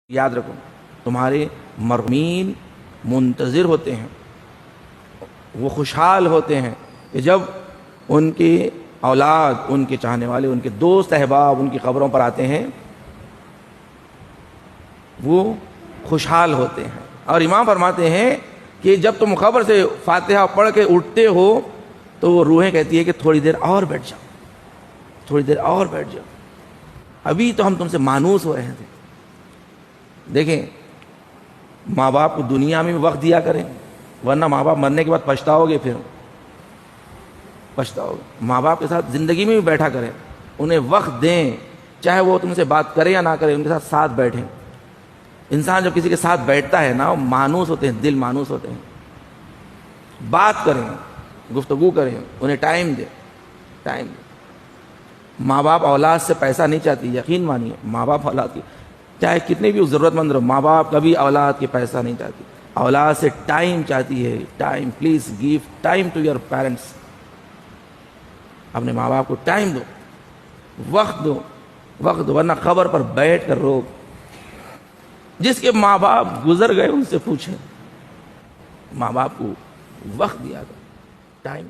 یاد رکھو تمہارے مرمین منتظر ہوتے ہیں، وہ خوشحال ہوتے ہیں کہ جب ان کی اولاد، ان کے چاہنے والے، ان کے دوست احباب ان کی قبروں پر آتے ہیں، وہ خوشحال ہوتے ہیں۔ اور امام فرماتے ہیں کہ جب تم قبر سے فاتحہ پڑھ کے اٹھتے ہو تو وہ روحیں کہتی ہے کہ تھوڑی دیر اور بیٹھ جاؤ، تھوڑی دیر اور بیٹھ جاؤ، ابھی تو ہم تم سے مانوس ہو رہے تھے۔ دیکھیں، ماں باپ کو دنیا میں بھی وقت دیا کریں، ورنہ ماں باپ مرنے کے بعد پچھتاؤ گے، پھر پچھتاؤ گے۔ ماں باپ کے ساتھ زندگی میں بھی بیٹھا کریں، انہیں وقت دیں، چاہے وہ تم سے بات کرے یا نہ کرے، ان کے ساتھ بیٹھیں۔ انسان جب کسی کے ساتھ بیٹھتا ہے نا، وہ مانوس ہوتے ہیں، دل مانوس ہوتے ہیں۔ بات کریں، گفتگو کریں، انہیں ٹائم دیں، ٹائم دیں۔ ماں باپ اولاد سے پیسہ نہیں چاہتی، یقین مانیے، ماں باپ اولاد کی چاہے کتنے بھی ضرورت مند رہو، ماں باپ کبھی اولاد کے پیسہ نہیں چاہتی، اولاد سے ٹائم چاہتی ہے۔ Time, please give time to your parents. اپنے ماں باپ کو ٹائم دو، وقت دو، وقت دو، ورنہ قبر پر بیٹھ کر رو۔ جس کے ماں باپ گزر گئے ان سے پوچھیں، ماں باپ کو وقت دیا کرو، ٹائم۔